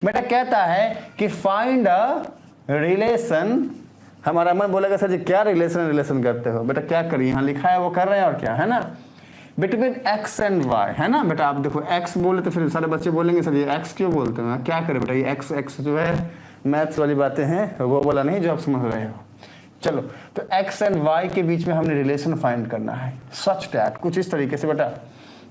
बेटा कहता है कि फाइंड अ रिलेशन, हमारा मन बोलेगा सर जी क्या रिलेशन करते हो, बेटा क्या करिए, यहाँ लिखा है वो कर रहे हैं और क्या है ना, बिटवीन एक्स एंड वाई, है ना। बेटा आप देखो एक्स बोले तो फिर सारे बच्चे बोलेंगे सर ये एक्स क्यों बोलते हैं, क्या करें बेटा, ये एक्स जो है मैथ्स वाली बातें हैं, वो बोला नहीं जो आप समझ रहे हो। चलो तो एक्स एंड वाई के बीच में हमने रिलेशन फाइंड करना है, सच दैट कुछ इस तरीके से बेटा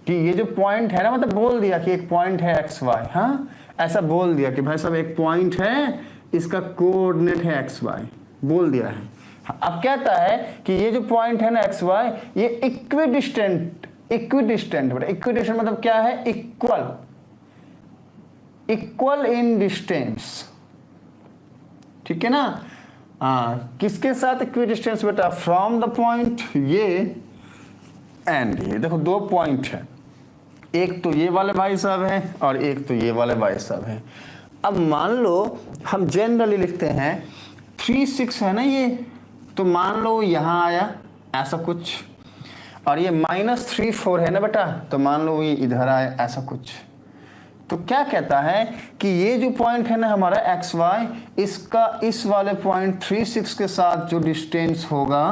कि ये जो पॉइंट है ना, मतलब बोल दिया कि एक पॉइंट है एक्स वाई, हाँ ऐसा बोल दिया कि भाई साहब एक पॉइंट है, इसका कोऑर्डिनेट है एक्स वाई, बोल दिया है। अब कहता है कि ये जो पॉइंट है ना एक्स वाई, ये इक्विडिस्टेंट बेटा, इक्विडिस्टेंट मतलब क्या है, इक्वल इन डिस्टेंस, ठीक है ना। किसके साथ इक्विडिस्टेंस बेटा, फ्रॉम द पॉइंट ये एंड ये, देखो दो पॉइंट है, एक तो ये वाले भाई साहब हैं और एक तो ये वाले भाई साहब हैं। अब मान लो हम जनरली लिखते हैं 3 6 है ना ये, तो मान लो यहाँ आया ऐसा कुछ, और ये -3 4 है ना बेटा, तो मान लो ये इधर आया ऐसा कुछ। तो क्या कहता है कि ये जो पॉइंट है ना हमारा एक्स वाई, इसका इस वाले पॉइंट 3 6 के साथ जो डिस्टेंस होगा,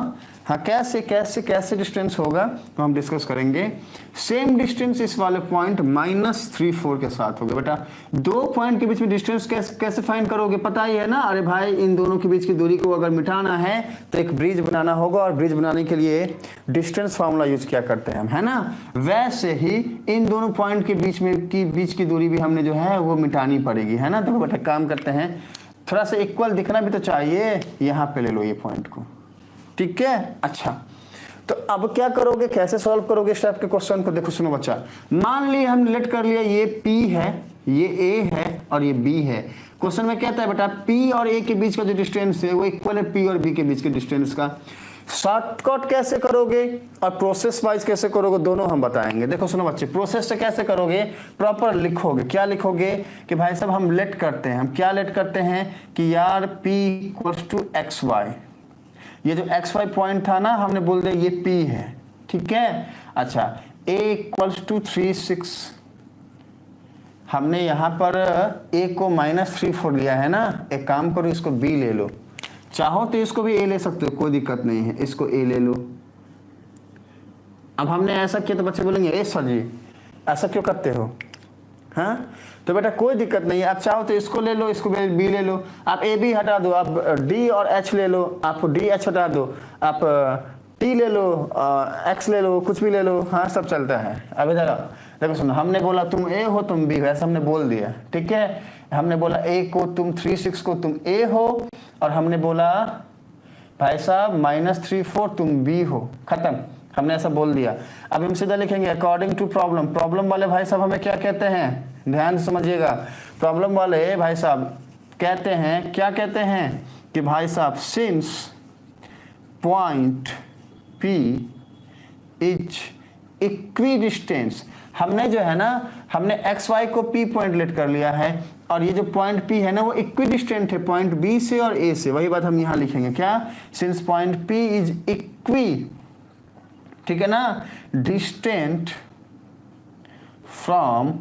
हाँ कैसे कैसे कैसे डिस्टेंस होगा तो हम डिस्कस करेंगे। सेम डिस्टेंस इस वाले पॉइंट -3 4 के साथ होगा। बेटा दो पॉइंट के बीच में डिस्टेंस कैसे फाइंड करोगे, पता ही है ना। अरे भाई इन दोनों के बीच की दूरी को अगर मिटाना है तो एक ब्रिज बनाना होगा, और ब्रिज बनाने के लिए डिस्टेंस फार्मूला यूज किया करते हैं हम, है ना। वैसे ही इन दोनों पॉइंट के बीच की दूरी भी हमने जो है वो मिटानी पड़ेगी, है ना। तो बेटा काम करते हैं, थोड़ा सा इक्वल दिखना भी तो चाहिए, यहाँ पे ले लो ये पॉइंट को, ठीक है। अच्छा तो अब क्या करोगे, कैसे सॉल्व करोगे इस टाइप के क्वेश्चन को, देखो सुनो बच्चा, मान ली हमने लेट कर लिया ये P है, ये A है और ये B है। क्वेश्चन में कहता है बेटा P और A के बीच का जो डिस्टेंस है वो इक्वल है P और B के बीच के डिस्टेंस का। शॉर्टकट कैसे करोगे और प्रोसेस वाइज कैसे करोगे, दोनों हम बताएंगे। देखो सुनो बच्चे, प्रोसेस से कैसे करोगे, प्रॉपर लिखोगे, क्या लिखोगे कि भाई साहब हम लेट करते हैं, हम क्या लेट करते हैं कि यार P = XY, ये जो XY पॉइंट था ना हमने बोल दिया ये P है, ठीक है। अच्छा A = 3 6, हमने यहां पर A को -3 4 लिया है ना, एक काम करो इसको B ले लो, चाहो तो इसको भी A ले सकते हो, कोई दिक्कत नहीं है, इसको A ले लो। अब हमने ऐसा किया तो बच्चे बोलेंगे ए सर जी ऐसा क्यों करते हो, हाँ तो बेटा कोई दिक्कत नहीं है, आप चाहो तो इसको ले लो, इसको B ले लो, आप A B हटा दो, आप D और H ले लो, आप D H हटा दो, आप T ले लो, X ले लो, कुछ भी ले लो, हाँ सब चलता है। अब इधर देखो सुनो, हमने बोला तुम A हो तुम B हो, ऐसा हमने बोल दिया, ठीक है। हमने बोला A को तुम 3 6 को तुम A हो, और हमने बोला भाई साहब -3 4 तुम B हो, खत्म, हमने ऐसा बोल दिया। अब हम सीधा लिखेंगे अकॉर्डिंग टू प्रॉब्लम। प्रॉब्लम वाले भाई साहब हमें क्या कहते हैं, ध्यान से समझिएगा, प्रॉब्लम वाले भाई साहब कहते हैं, क्या कहते हैं कि भाई साहब since point P is equidistance, हमने जो है ना हमने XY को P पॉइंट लेट कर लिया है, और ये जो पॉइंट P है ना वो इक्विडिस्टेंट है पॉइंट B से और A से, वही बात हम यहाँ लिखेंगे, क्या, since point P is equi, ठीक है ना, distant from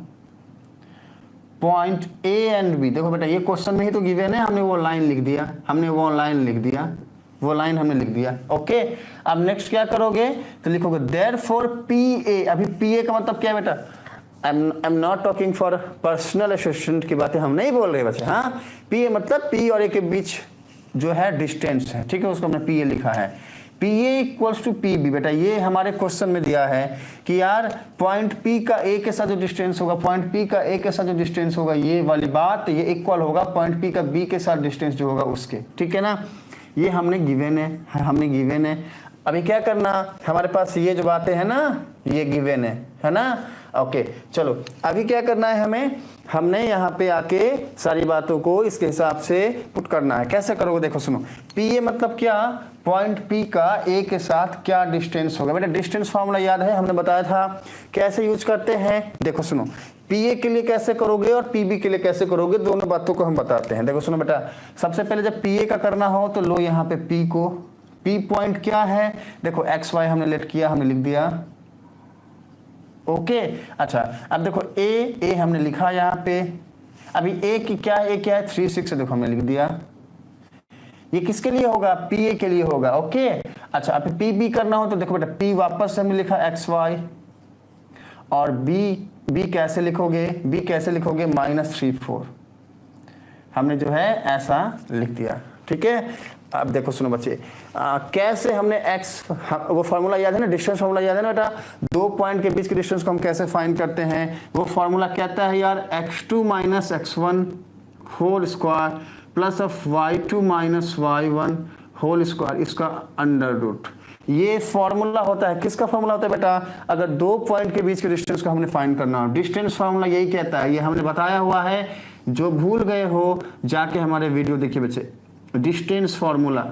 point A and B। देखो बेटा ये क्वेश्चन में ही तो गिवन है, हमने वो लाइन लिख दिया, वो लाइन हमने लिख दिया, ओके। अब नेक्स्ट क्या करोगे तो लिखोगे देयरफॉर PA, अभी PA का मतलब क्या है बेटा, I am not talking for personal assistant की बातें हम नहीं बोल रहे बच्चे, हाँ PA मतलब P और A के बीच जो है डिस्टेंस है, ठीक है, उसको हमने PA लिखा है। PA = PB, बेटा ये हमारे क्वेश्चन में दिया है कि यार पॉइंट P का A के साथ जो डिस्टेंस होगा, पॉइंट P का A के साथ जो डिस्टेंस होगा, ये वाली बात ये इक्वल होगा पॉइंट P का B के साथ डिस्टेंस जो होगा उसके, ठीक है ना। ये हमने गिवन है, अभी क्या करना, हमारे पास ये जो बातें हैं ना ये गिवन है ना, ओके। चलो अभी क्या करना है हमें, हमने यहाँ पे आके सारी बातों को इसके हिसाब से पुट करना है। कैसे करोगे, देखो सुनो, PA मतलब क्या, पॉइंट P का A के साथ क्या डिस्टेंस होगा। बेटा डिस्टेंस फार्मूला याद है, हमने बताया था कैसे यूज करते हैं। देखो सुनो, PA के लिए कैसे करोगे और PB के लिए कैसे करोगे, दोनों बातों को हम बताते हैं। देखो सुनो बेटा, सबसे पहले जब PA का करना हो तो लो यहाँ पे P को, P पॉइंट क्या है, देखो XY हमने लेट किया, हमने लिख दिया, ओके। अच्छा अब देखो A हमने लिखा यहाँ पे, अभी ए की क्या है, ए क्या है 3 6 देखो हमने लिख दिया। ये किसके लिए होगा, पी ए के लिए होगा। ओके अच्छा अब पी बी करना हो तो देखो बेटा पी वापस से हमने लिखा एक्स वाई और बी कैसे लिखोगे, बी कैसे लिखोगे -3 4 हमने जो है ऐसा लिख दिया। ठीक है अब देखो सुनो बच्चे कैसे हमने x वो फार्मूला याद है ना, डिस्टेंस फार्मूला याद है ना बेटा, दो पॉइंट के बीच के डिस्टेंस को हम कैसे फाइंड करते हैं। वो फार्मूला कहता है यार x2 - x1 whole square plus of y2 - y1 whole square इसका अंडर रूट। ये फॉर्मूला होता है, किसका फॉर्मूला होता है बेटा, अगर दो पॉइंट के बीच के डिस्टेंस को हमने फाइंड करना हो। डिस्टेंस फॉर्मूला यही कहता है, ये हमने बताया हुआ है, जो भूल गए हो जाके हमारे वीडियो देखिए बच्चे। डिस्टेंस फॉर्मूला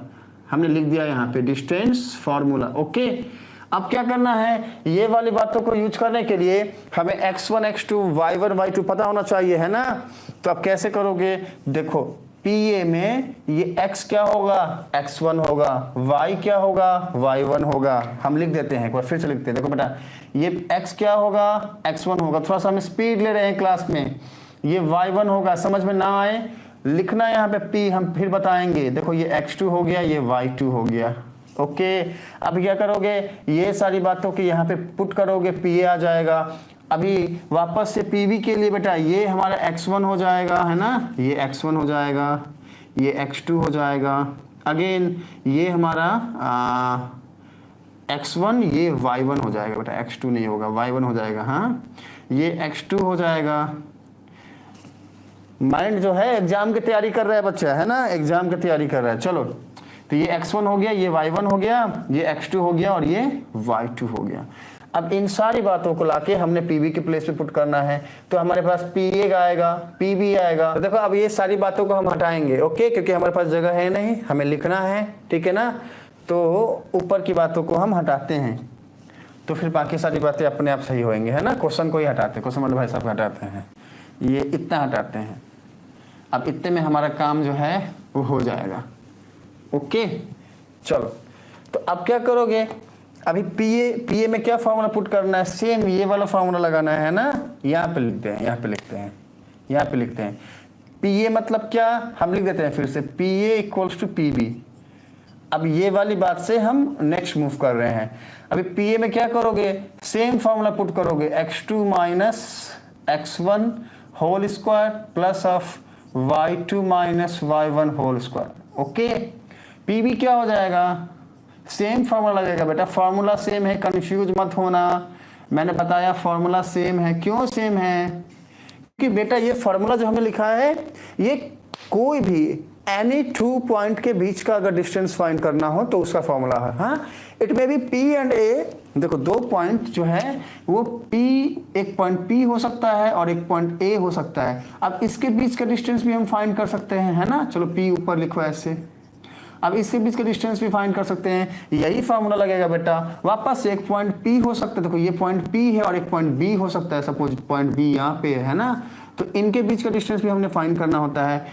हमने लिख दिया यहाँ पे, डिस्टेंस फॉर्मूला। ओके अब क्या करना है, ये वाली बातों को यूज करने के लिए हमें x1 x2 y1 y2 पता होना चाहिए, है ना। तो आप कैसे करोगे, देखो PA में ये x क्या होगा, x1 होगा, y क्या होगा, y1 होगा। हम लिख देते हैं, एक बार फिर से लिखते हैं। देखो बेटा ये x क्या होगा, x1 होगा। थोड़ा सा हम स्पीड ले रहे हैं क्लास में। ये y1 होगा, समझ में ना आए लिखना यहाँ पे p, हम फिर बताएंगे। देखो ये x2 हो गया, ये y2 हो गया। ओके अब क्या करोगे, ये सारी बातों की यहाँ पे पुट करोगे, PA आ जाएगा। अभी वापस से PB के लिए बेटा ये हमारा x1 हो जाएगा, है ना, ये x1 हो जाएगा, ये x2 हो जाएगा। अगेन ये हमारा x1, ये y1 हो जाएगा बेटा, x2 नहीं होगा, y1 हो जाएगा। हाँ ये x2 हो जाएगा। माइंड जो है एग्जाम की तैयारी कर रहा है बच्चा, है ना, एग्जाम की तैयारी कर रहा है। चलो तो ये x1 हो गया, ये y1 हो गया, ये x2 हो गया और ये y2 हो गया। अब इन सारी बातों को लाके हमने PB के प्लेस पे पुट करना है, तो हमारे पास PA आएगा, PB आएगा। तो देखो अब ये सारी बातों को हम हटाएंगे, ओके, क्योंकि हमारे पास जगह है नहीं, हमें लिखना है, ठीक है ना। तो ऊपर की बातों को हम हटाते हैं, तो फिर बाकी सारी बातें अपने आप सही होंगी, है ना। क्वेश्चन को ही हटाते, क्वेश्चन मतलब भाई साहब हटाते हैं, ये इतना हटाते हैं। अब इतने में हमारा काम जो है वो हो जाएगा। ओके चलो तो अब क्या करोगे, अभी PA में क्या फार्मूला पुट करना है, सेम ये वाला फार्मूला लगाना है ना। यहाँ पे लिखते हैं, यहाँ पे लिखते हैं, यहाँ पे लिखते हैं। PA मतलब क्या, हम लिख देते हैं फिर से, PA = PB। अब ये वाली बात से हम नेक्स्ट मूव कर रहे हैं। अभी PA में क्या करोगे, सेम फार्मूला पुट करोगे, x2 - x1 whole square plus of y2 - y1 whole square. Okay PB क्या हो जाएगा, सेम फार्मूला लगेगा बेटा, फार्मूला सेम है, कंफ्यूज मत होना। मैंने बताया फार्मूला सेम है, क्यों सेम है, क्योंकि बेटा ये फार्मूला जो हमने लिखा है ये कोई भी एनी 2 पॉइंट के बीच का अगर डिस्टेंस फाइंड करना हो तो उसका फार्मूला है। हाँ it may be P and A, देखो दो पॉइंट जो है वो P, एक पॉइंट P हो सकता है और एक पॉइंट A हो सकता है। अब इसके बीच का डिस्टेंस भी हम फाइंड कर सकते हैं, है ना। चलो P ऊपर लिखो ऐसे, अब इसके बीच का डिस्टेंस भी फाइंड कर सकते हैं, यही फार्मूला लगेगा बेटा। वापस से एक पॉइंट P हो सकता है, देखो ये पॉइंट P है और एक पॉइंट B हो सकता है, सपोज पॉइंट B यहाँ पे है ना। तो इनके बीच का डिस्टेंस भी हमने फाइंड करना होता है,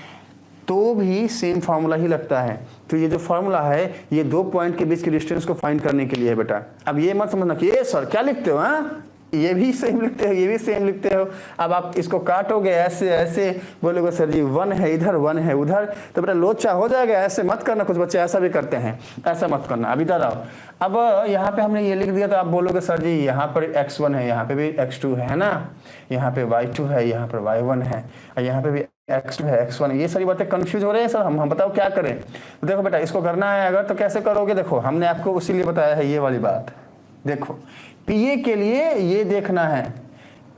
तो भी सेम फार्मूला ही लगता है। तो ये जो फार्मूला है ये दो पॉइंट के बीच के डिस्टेंस को फाइंड करने के लिए है बेटा। अब ये मत समझना कि ये सर क्या लिखते हो, हाँ ये भी सेम लिखते हो, ये भी सेम लिखते हो। अब आप इसको काटोगे ऐसे ऐसे, बोलोगे सर जी 1 है इधर 1 है उधर, तो बेटा लोचा हो जाएगा। ऐसे मत करना, कुछ बच्चे ऐसा भी करते हैं, ऐसा मत करना। अभी इधर आओ, अब यहाँ पे हमने ये लिख दिया तो आप बोलोगे सर जी यहाँ पर x1 है, यहाँ पे भी x2 है ना, यहाँ पे y2 है, यहाँ पर y1 है, और यहाँ पे भी x2 है x1। ये सारी बातें कंफ्यूज हो रहे हैं सर, हम बताओ क्या करें। तो देखो बेटा इसको करना है अगर तो कैसे करोगे, देखो हमने आपको उसीलिए बताया है ये वाली बात। देखो PA के लिए ये देखना है,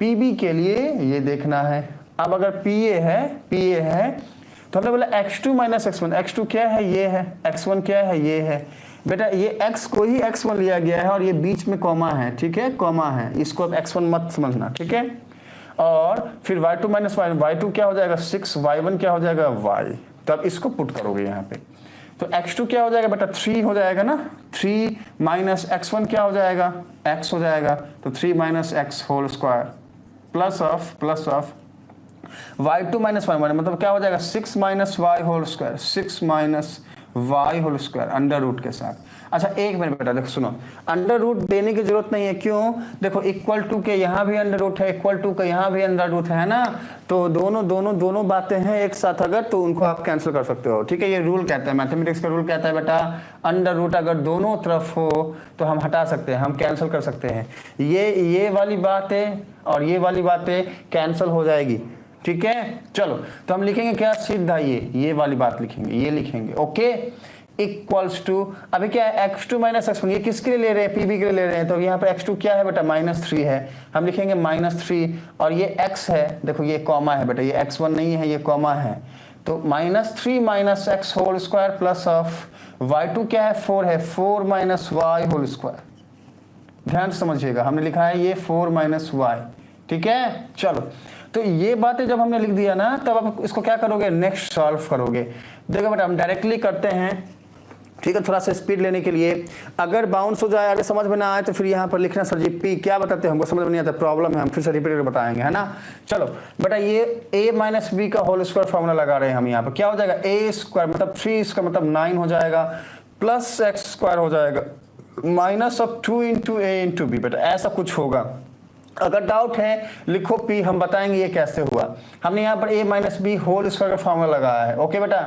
PB के लिए ये देखना है। अब अगर PA है तो हमने बोला x2 - x1, x2 क्या है, ये है, x1 क्या है, ये है। बेटा ये x को ही x1 लिया गया है और ये बीच में कॉमा है, ठीक है, कॉमा है, इसको अब x1 मत समझना, ठीक है। और फिर y2 - y1, y2 क्या हो जाएगा 6, y1 क्या हो जाएगा y। तो अब इसको पुट करोगे यहाँ पे, तो x2 क्या हो जाएगा बेटा 3 हो जाएगा ना, 3 - x1 क्या हो जाएगा, x हो जाएगा। तो 3 - x whole square plus of y2 - y1 मतलब क्या हो जाएगा 6 - y whole square, 6 - y whole square under root के साथ। अच्छा एक मिनट बेटा देखो सुनो, अंडर रूट देने की जरूरत नहीं है, क्यों? देखो इक्वल टू के यहाँ भी अंडर रूट है, इक्वल टू का यहाँ भी अंडर रूट है ना, तो दोनों बातें हैं एक साथ अगर, तो उनको आप कैंसिल कर सकते हो। ठीक है, ये रूल कहता है, मैथमेटिक्स का रूल कहता है बेटा, अंडर रूट अगर दोनों तरफ हो तो हम हटा सकते हैं, हम कैंसिल कर सकते हैं। ये वाली बातें और ये वाली बातें कैंसिल हो जाएगी। ठीक है, चलो तो हम लिखेंगे क्या, सीधा ये वाली बात लिखेंगे, ये लिखेंगे ओके, इक्वल्स टू, अभी क्या है x2 माइनस x1, ये किसके लिए ले रहे हैं, pb के लिए ले रहे हैं, तो यहाँ पर x2 क्या है बेटा, -3 है, हम लिखेंगे -3, और ये x है, देखो ये कॉमा है बेटा, ये x1 नहीं है, ये कॉमा है, तो -3 minus x whole square plus of y2 क्या है, 4 है, 4 माइनस y होल स्क्वायर। ध्यान से समझिएगा, हमने लिखा है ये 4 माइनस y। ठीक है, चलो तो ये बातें जब हमने लिख दिया ना, तब आप इसको क्या करोगे, नेक्स्ट सॉल्व करोगे। देखो बेटा हम डायरेक्टली करते हैं, ठीक है, थोड़ा सा स्पीड लेने के लिए, अगर बाउंस हो जाए, अगर समझ में ना आए तो फिर यहाँ पर लिखना सर जी पी क्या बताते हैं, हमको समझ में नहीं आता, प्रॉब्लम है, हम फिर से रिपीट करके बताएंगे, है ना। चलो बेटा ये a माइनस बी का होल स्क्वायर फॉर्मूला लगा रहे हैं हम यहाँ पर, क्या हो जाएगा, a स्क्वायर मतलब 3 इसका मतलब 9 हो जाएगा, प्लस एक्स स्क्वायर हो जाएगा, minus of 2 into a into b. बेटा ऐसा कुछ होगा, अगर डाउट है लिखो p, हम बताएंगे ये कैसे हुआ। हमने यहाँ पर a minus b whole square का फॉर्मूला लगाया है, ओके बेटा।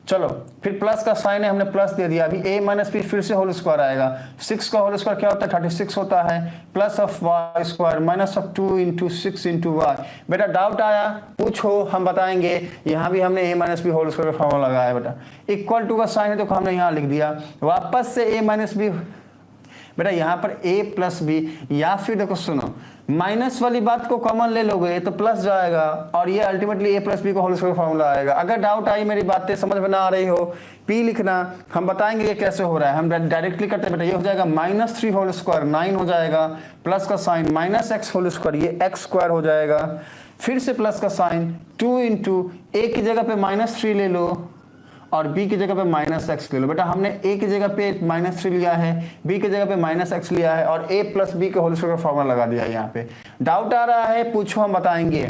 चलो फिर प्लस का साइन है, हमने प्लस दे दिया, अभी a माइनस बी फिर से होल स्क्वायर आएगा, 6 का होल स्क्वायर क्या होता है, 36 होता है, plus of y square minus of 2 into 6 into y. बेटा डाउट आया पूछो, हम बताएंगे। यहाँ भी हमने a minus b whole square का फॉर्मूला लगाया बेटा, इक्वल टू का साइन है तो हमने यहाँ लिख दिया, वापस से a माइनस बी, बेटा यहाँ पर a प्लस बी, या फिर देखो सुनो, माइनस वाली बात को कॉमन ले लोगे तो प्लस जाएगा, और ये अल्टीमेटली a प्लस बी का होल स्क्वायर फॉर्मूला आएगा। अगर डाउट आई, मेरी बातें समझ में ना आ रही हो, p लिखना, हम बताएंगे ये कैसे हो रहा है, हम डायरेक्टली करते हैं बेटा। ये हो जाएगा -3 होल स्क्वायर 9 हो जाएगा, प्लस का sign minus x whole square, ये एक्स स्क्वायर हो जाएगा, फिर से प्लस का साइन 2 इंटू a की जगह पे -3 ले लो और b की जगह पे -x ले लो। बेटा हमने a की जगह पे -3 लिया है, b की जगह पे -x लिया है, और a प्लस बी के होल स्क्वायर का फॉर्मूला लगा दिया है। यहाँ पे डाउट आ रहा है पूछो, हम बताएंगे।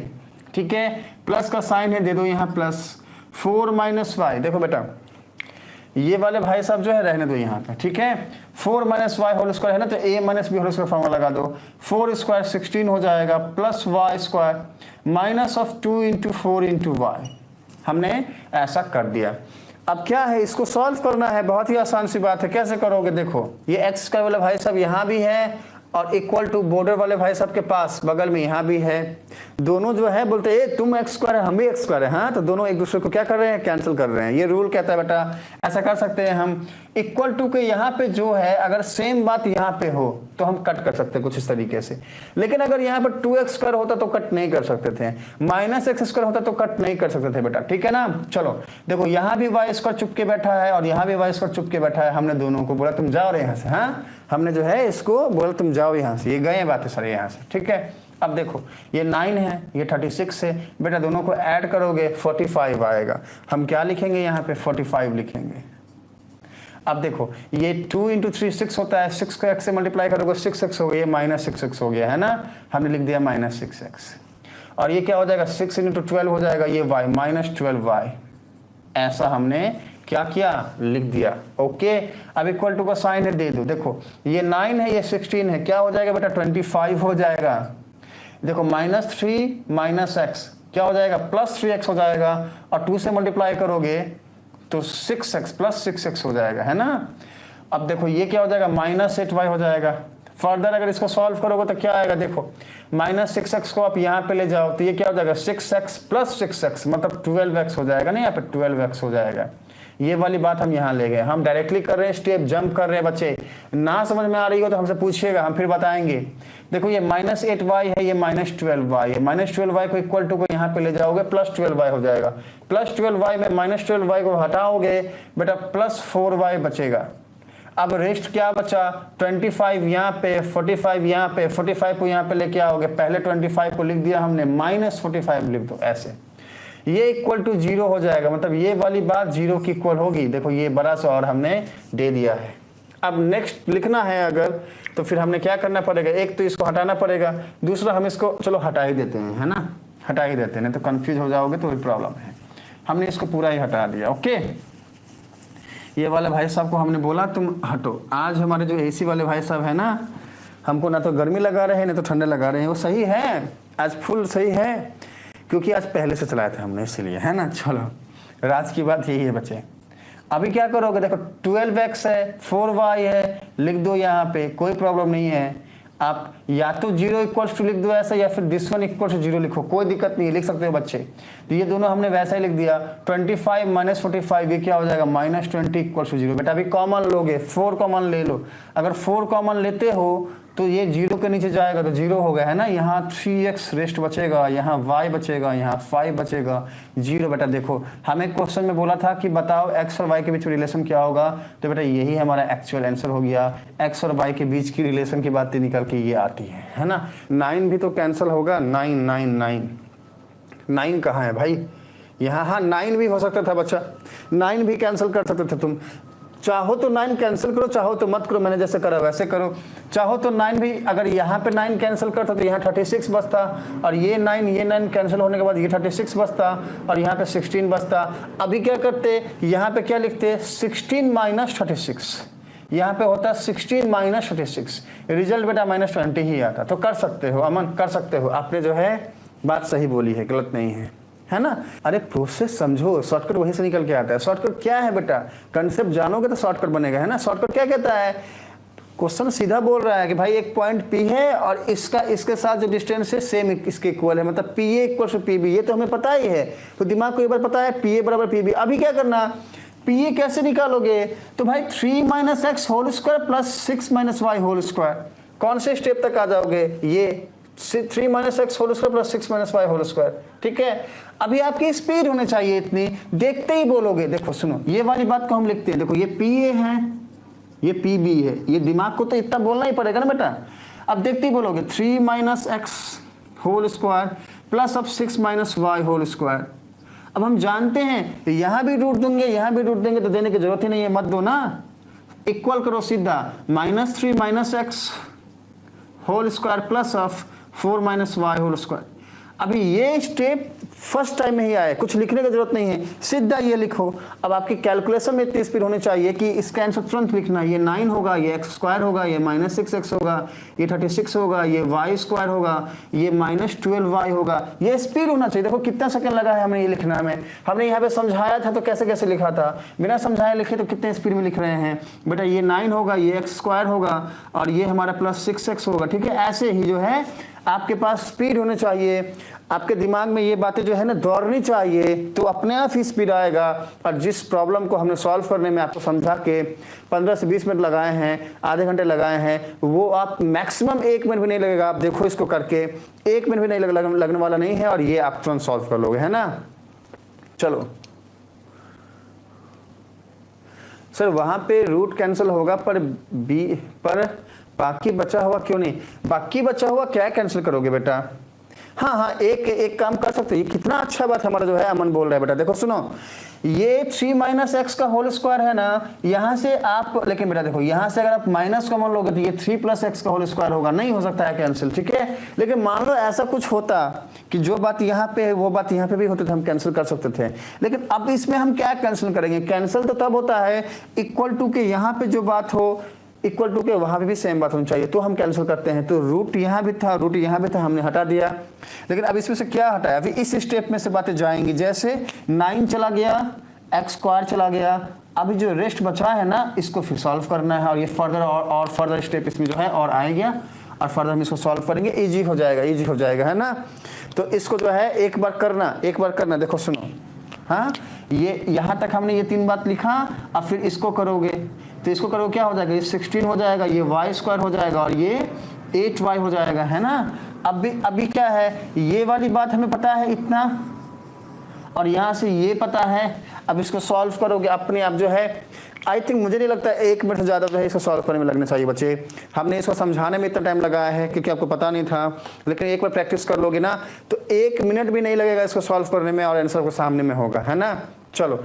ठीक है, प्लस का साइन है, दे दो यहाँ प्लस 4 माइनस वाई। देखो बेटा ये वाले भाई साहब जो है रहने दो यहाँ पे, ठीक है, 4 माइनस वाई होल स्क्वायर है ना, तो a minus b whole square formula लगा दो, 4 स्क्वायर 16 हो जाएगा, plus y square minus of 2 into 4 into y. हमने ऐसा कर दिया। अब क्या है, इसको सॉल्व करना है, बहुत ही आसान सी बात है। कैसे करोगे, देखो ये एक्स स्क्वायर वाला भाई साहब यहाँ भी है, और इक्वल टू बॉर्डर वाले भाई साहब के पास बगल में यहाँ भी है, दोनों जो है बोलते हैं तुम एक्स स्क्वायर है हम भी एक्स स्क्वायर है, हाँ, तो दोनों एक दूसरे को क्या कर रहे हैं, कैंसिल कर रहे हैं। ये रूल कहता है बेटा ऐसा कर सकते हैं हम। इक्वल टू के यहाँ पे जो है, अगर सेम बात यहाँ पे हो तो हम कट कर सकते हैं कुछ इस तरीके से, लेकिन अगर यहाँ पर 2x स्क्वायर होता तो कट नहीं कर सकते थे, -x स्क्वायर होता तो कट नहीं कर सकते थे बेटा। ठीक है ना, चलो देखो यहाँ भी वाई स्क्वायर चुप के बैठा है और यहाँ भी वाई स्क्वायर चुप के बैठा है, हमने दोनों को बोला तुम जाओ यहाँ से, हाँ, हमने जो है इसको बोला तुम जाओ यहाँ से, ये गए बातें सारे यहाँ से। ठीक है, अब देखो ये 9 है, ये 36 है, बेटा दोनों को ऐड करोगे 45 आएगा। हम क्या लिखेंगे यहाँ पे, 45 लिखेंगे। अब देखो ये 2 इंटू 3 6 होता है, 6 को x से मल्टीप्लाई करोगे 6x हो गया, ये -6x हो गया, है ना, हमने लिख दिया -6x। और ये क्या हो जाएगा, 6 इंटू 12 हो जाएगा, ये y -12y। ऐसा हमने क्या किया, लिख दिया। ओके, अब इक्वल टू का साइन है, दे दो। देखो ये 9 है, ये 16 है, क्या हो जाएगा बेटा, 25 हो जाएगा। देखो -3 माइनस x क्या हो जाएगा, +3x हो जाएगा, और 2 से मल्टीप्लाई करोगे तो 6x प्लस 6x हो जाएगा, है ना। अब देखो ये क्या हो जाएगा, -8y हो जाएगा। फर्दर अगर इसको सॉल्व करोगे तो क्या आएगा, देखो -6x को आप यहाँ पे ले जाओ तो ये क्या हो जाएगा, 6x प्लस 6x मतलब 12x हो जाएगा ना, यहाँ पे 12x हो जाएगा। ये वाली बात हम यहाँ ले गए, हम डायरेक्टली कर रहे हैं, स्टेप जंप कर रहे हैं। बच्चे ना समझ में आ रही हो तो हमसे पूछिएगा, हम फिर बताएंगे। देखो ये -8y है, ये -12y है, -12y को इक्वल टू को यहाँ पे ले जाओगे +12y हो जाएगा। +12y में -12y को हटाओगे बेटा +4y बचेगा। अब रेस्ट क्या बचा, 25 यहाँ पे, 45 यहाँ पे, 45 को यहाँ पे लेके आओगे, पहले 25 को लिख दिया हमने, -45 लिख दो ऐसे, ये इक्वल टू 0 हो जाएगा, मतलब ये वाली बात 0 की इक्वल होगी। देखो ये बड़ा सा और हमने दे दिया है। अब नेक्स्ट लिखना है अगर, तो फिर हमने क्या करना पड़ेगा, एक तो इसको हटाना पड़ेगा, दूसरा हम इसको चलो हटा ही देते हैं, है ना, हटा ही देते हैं, नहीं तो कंफ्यूज हो जाओगे तो प्रॉब्लम है। हमने इसको पूरा ही हटा दिया। ओके, ये वाले भाई साहब को हमने बोला तुम हटो। आज हमारे जो एसी वाले भाई साहब है ना, हमको ना तो गर्मी लगा रहे हैं ना तो ठंडे लगा रहे हैं। वो सही है, आज फुल सही है, क्योंकि आज पहले से चलाया था हमने इसलिए, है ना। चलो राज की बात यही है बच्चे। अभी क्या करोगे, देखो 12x है, 4y है, लिख दो यहाँ पे, कोई प्रॉब्लम नहीं है। आप या तो 0 इक्वल्स टू लिख दो ऐसा, या फिर दिस वन इक्वल्स टू 0 लिखो, कोई दिक्कत नहीं है, लिख सकते हो बच्चे। तो ये दोनों हमने वैसा ही लिख दिया। 25 माइनस 45 ये क्या हो जाएगा, -20 इक्वल्स टू 0। बेटा अभी कॉमन लोगे, 4 कॉमन ले लो। अगर 4 कॉमन लेते हो तो ये 0 के नीचे जाएगा तो 0 हो गया, है ना। यहाँ 3x रेस्ट बचेगा, यहाँ y बचेगा, यहाँ 5 बचेगा, 0। बेटा देखो हमें क्वेश्चन में बोला था कि बताओ x और y के बीच में रिलेशन क्या होगा, तो बेटा यही हमारा एक्चुअल आंसर हो गया। x और y के बीच की रिलेशन की बातें निकल के ये आती है ना। 9 भी तो कैंसिल होगा, 9 9 9 9 कहाँ है भाई, यहाँ। हाँ 9 भी हो सकता था बच्चा, 9 भी कैंसिल कर सकते थे तुम। चाहो तो 9 कैंसिल करो, चाहो तो मत करो, मैंने जैसे करा वैसे करो। चाहो तो 9 भी, अगर यहाँ पे 9 कैंसिल करता तो यहाँ 36 बचता, और ये 9 कैंसिल होने के बाद ये 36 बचता, और यहाँ पे 16 बचता। अभी क्या करते, यहाँ पे क्या लिखते, 16 माइनस 36, यहाँ पे होता 16 माइनस 36, रिजल्ट बेटा -20 ही आता। तो कर सकते हो अमन, कर सकते हो, आपने जो है बात सही बोली है, गलत नहीं है ना। अरे प्रोसेस समझो, शॉर्टकट वहीं से निकल के आता है। शॉर्टकट क्या है बेटा, कंसेप्ट जानोगे तो शॉर्टकट बनेगा, है ना। शॉर्टकट क्या कहता है, क्वेश्चन सीधा बोल रहा है कि भाई एक पॉइंट P है और इसका इसके साथ जो डिस्टेंस है सेम इसके इक्वल है, मतलब PA इक्वल टू PB, ये तो हमें पता ही है। तो दिमाग को एक बार पता है PA बराबर PB। अभी क्या करना, PA कैसे निकालोगे, तो भाई 3 minus x whole square plus 6 minus y whole square. कौन से स्टेप तक आ जाओगे, ये 3 minus x whole square plus 6 minus y whole square, ठीक है। अभी आपकी स्पीड होनी चाहिए इतनी, देखते ही बोलोगे। देखो सुनो, ये वाली बात को हम लिखते हैं, देखो ये PA है, ये PB है, ये दिमाग को तो इतना बोलना ही पड़ेगा ना बेटा। अब देखते ही बोलोगे 3 minus x whole square plus अब 6 माइनस वाई होल स्क्वायर। अब हम जानते हैं यहाँ भी रूट देंगे, यहाँ भी रूट देंगे, तो देने की जरूरत ही नहीं है, मत दो ना। इक्वल करो सीधा, -3 minus x whole square plus of 4 minus y whole square. अभी ये स्टेप फर्स्ट टाइम में ही आया, कुछ लिखने की जरूरत नहीं है, सीधा ये लिखो। अब आपकी कैलकुलेशन में इतनी स्पीड होनी चाहिए कि इसका आंसर तुरंत लिखना। ये 9 होगा, ये एक्स स्क्वायर होगा, ये -6x होगा, ये 36 होगा, ये वाई स्क्वायर होगा, ये -12y होगा। ये स्पीड होना चाहिए। देखो कितना सेकंड लगा है हमें ये लिखना में। हमने यहाँ पे समझाया था तो कैसे कैसे लिखा था, बिना समझाए लिखे तो कितने स्पीड में लिख रहे हैं बेटा। ये 9 होगा, ये एक्स स्क्वायर होगा, और ये हमारा +6x होगा, ठीक है। ऐसे ही जो है आपके पास स्पीड होनी चाहिए, आपके दिमाग में ये बातें जो है ना दौड़नी चाहिए, तो अपने आप ही स्पीड आएगा। और जिस प्रॉब्लम को हमने सॉल्व करने में आपको समझा के 15 से 20 मिनट लगाए हैं, आधे घंटे लगाए हैं, वो आप मैक्सिमम 1 मिनट भी नहीं लगेगा। आप देखो इसको करके, 1 मिनट भी नहीं लगने वाला नहीं है, और ये आप तुरंत सॉल्व कर लोगे, है ना। चलो सर, वहां पे रूट कैंसिल होगा पर बाकी बचा हुआ क्यों नहीं, बाकी बचा हुआ क्या कैंसिल करोगे बेटा। हाँ, एक काम कर सकते हो। ये कितना अच्छा बात हमारा जो है अमन बोल रहा है बेटा। देखो सुनो, ये 3 माइनस एक्स का होल स्क्वायर है ना, यहाँ से आप, लेकिन बेटा देखो यहाँ से अगर आप माइनस कॉमन लोगे तो ये 3 प्लस एक्स का होल स्क्वायर होगा, नहीं हो सकता है कैंसिल, ठीक है। लेकिन मान लो ऐसा कुछ होता कि जो बात यहाँ पे है वो बात यहाँ पे भी होती, तो हम कैंसिल कर सकते थे। लेकिन अब इसमें हम क्या कैंसिल करेंगे, कैंसिल तो तब होता है इक्वल टू के यहाँ पे जो बात हो, इक्वल टू के वहां पे भी सेम बात होनी चाहिए, तो हम कैंसिल करते हैं। तो रूट यहाँ भी था, रूट यहाँ भी था, हमने हटा दिया। लेकिन अब इसमें से क्या हटाया, अभी इस स्टेप में से बातें जाएंगी। जैसे 9 चला गया, एक्स स्क्वायर चला गया, अभी जो रेस्ट बचा है ना इसको फिर सॉल्व करना है, और ये फर्दर और फर्दर स्टेप इसमें जो है और आएगा, और फर्दर हम इसको सॉल्व करेंगे, इजी हो जाएगा, है ना। तो इसको जो है एक बार करना। देखो सुनो, हाँ, ये यहाँ तक हमने ये 3 बात लिखा। अब फिर इसको करोगे तो इसको करोगे क्या हो जाएगा, ये 16 हो जाएगा, ये वाई स्क्वायर हो जाएगा, और ये 8y हो जाएगा, है ना। अभी क्या है, ये वाली बात हमें पता है इतना, और यहाँ से ये पता है। अब इसको सॉल्व करोगे अपने आप जो है, आई थिंक मुझे नहीं लगता 1 मिनट से ज़्यादा जो है इसको सॉल्व करने में लगना चाहिए बच्चे। हमने इसको समझाने में इतना टाइम लगाया है क्योंकि आपको पता नहीं था, लेकिन एक बार प्रैक्टिस कर लोगे ना तो 1 मिनट भी नहीं लगेगा इसको सॉल्व करने में, और आंसर को सामने में होगा, है ना। चलो।